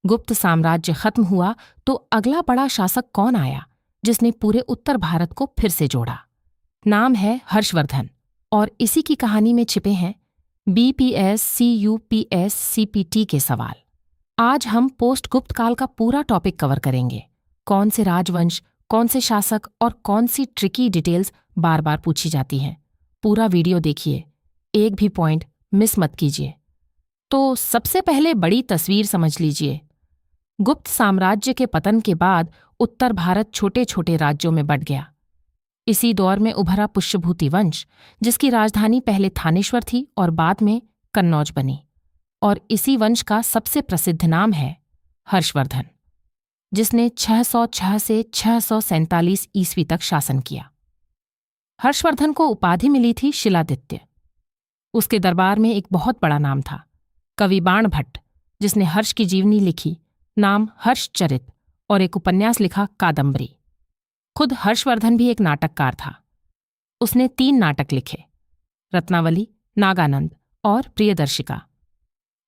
गुप्त साम्राज्य खत्म हुआ तो अगला बड़ा शासक कौन आया जिसने पूरे उत्तर भारत को फिर से जोड़ा? नाम है हर्षवर्धन और इसी की कहानी में छिपे हैं BPS CUPS CPT के सवाल। आज हम पोस्ट गुप्त काल का पूरा टॉपिक कवर करेंगे। कौन से राजवंश, कौन से शासक और कौन सी ट्रिकी डिटेल्स बार बार पूछी जाती हैं। पूरा वीडियो देखिए, एक भी पॉइंट मिस मत कीजिए। तो सबसे पहले बड़ी तस्वीर समझ लीजिए। गुप्त साम्राज्य के पतन के बाद उत्तर भारत छोटे छोटे राज्यों में बंट गया। इसी दौर में उभरा पुष्यभूति वंश, जिसकी राजधानी पहले थानेश्वर थी और बाद में कन्नौज बनी। और इसी वंश का सबसे प्रसिद्ध नाम है हर्षवर्धन, जिसने 606 से 647 ईस्वी तक शासन किया। हर्षवर्धन को उपाधि मिली थी शिलादित्य। उसके दरबार में एक बहुत बड़ा नाम था, कवि बाणभट्ट, जिसने हर्ष की जीवनी लिखी, नाम हर्षचरित, और एक उपन्यास लिखा, कादम्बरी। खुद हर्षवर्धन भी एक नाटककार था। उसने 3 नाटक लिखे, रत्नावली, नागानंद और प्रियदर्शिका।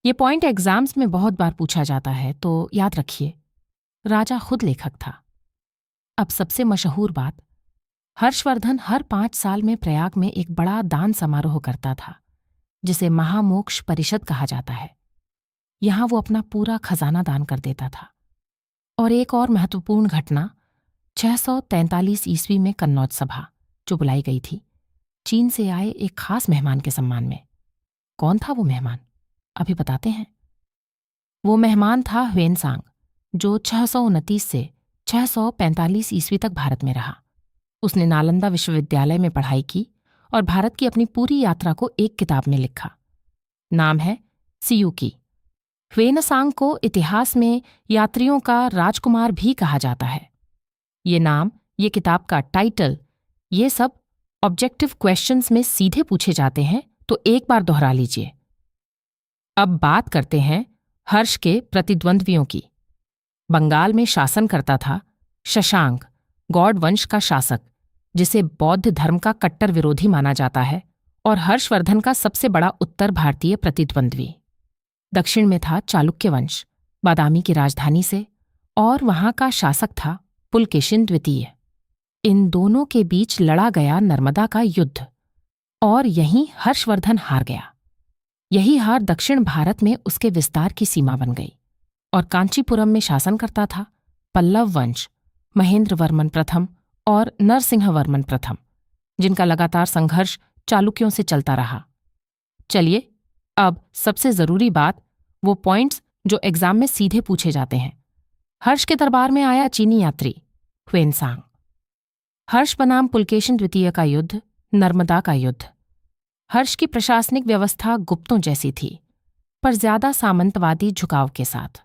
ये पॉइंट एग्जाम्स में बहुत बार पूछा जाता है, तो याद रखिए, राजा खुद लेखक था। अब सबसे मशहूर बात, हर्षवर्धन हर 5 साल में प्रयाग में एक बड़ा दान समारोह करता था, जिसे महामोक्ष परिषद कहा जाता है। यहां वो अपना पूरा खजाना दान कर देता था। और एक और महत्वपूर्ण घटना, 643 ईस्वी में कन्नौज सभा, जो बुलाई गई थी चीन से आए एक खास मेहमान के सम्मान में। कौन था वो मेहमान? अभी बताते हैं। वो मेहमान था ह्वेनसांग, जो 629 से 645 ईस्वी तक भारत में रहा। उसने नालंदा विश्वविद्यालय में पढ़ाई की और भारत की अपनी पूरी यात्रा को एक किताब में लिखा। नाम है सियूकी। ह्वेनसांग को इतिहास में यात्रियों का राजकुमार भी कहा जाता है। ये नाम, ये किताब का टाइटल, ये सब ऑब्जेक्टिव क्वेश्चंस में सीधे पूछे जाते हैं, तो एक बार दोहरा लीजिए। अब बात करते हैं हर्ष के प्रतिद्वंद्वियों की। बंगाल में शासन करता था शशांक, गौड़ वंश का शासक, जिसे बौद्ध धर्म का कट्टर विरोधी माना जाता है और हर्षवर्धन का सबसे बड़ा उत्तर भारतीय प्रतिद्वंद्वी। दक्षिण में था चालुक्य वंश, बादामी की राजधानी से, और वहां का शासक था पुलकेशिन द्वितीय। इन दोनों के बीच लड़ा गया नर्मदा का युद्ध, और यहीं हर्षवर्धन हार गया। यही हार दक्षिण भारत में उसके विस्तार की सीमा बन गई। और कांचीपुरम में शासन करता था पल्लव वंश, महेंद्रवर्मन प्रथम और नरसिंहवर्मन प्रथम, जिनका लगातार संघर्ष चालुक्यों से चलता रहा। चलिए, अब सबसे जरूरी बात, वो पॉइंट्स जो एग्जाम में सीधे पूछे जाते हैं। हर्ष के दरबार में आया चीनी यात्री ह्वेनसांग। हर्ष बनाम पुलकेशिन द्वितीय का युद्ध, नर्मदा का युद्ध। हर्ष की प्रशासनिक व्यवस्था गुप्तों जैसी थी, पर ज्यादा सामंतवादी झुकाव के साथ,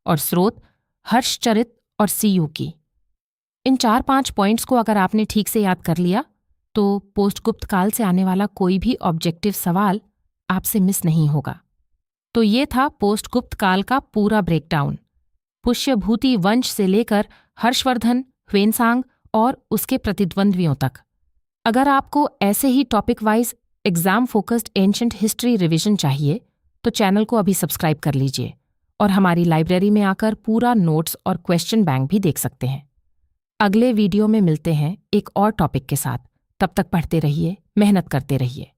और स्रोत हर्षचरित और सियूकी। इन 4-5 पॉइंट्स को अगर आपने ठीक से याद कर लिया, तो पोस्ट गुप्त काल से आने वाला कोई भी ऑब्जेक्टिव सवाल आपसे मिस नहीं होगा। तो ये था पोस्ट गुप्त काल का पूरा ब्रेकडाउन, पुष्यभूति वंश से लेकर हर्षवर्धन, ह्वेनसांग और उसके प्रतिद्वंद्वियों तक। अगर आपको ऐसे ही topic wise exam focused ancient history revision चाहिए, तो चैनल को अभी सब्सक्राइब कर लीजिए और हमारी लाइब्रेरी में आकर पूरा नोट्स और क्वेश्चन बैंक भी देख सकते हैं। अगले वीडियो में मिलते हैं एक और टॉपिक के साथ। तब तक पढ़ते रहिए, मेहनत करते रहिए।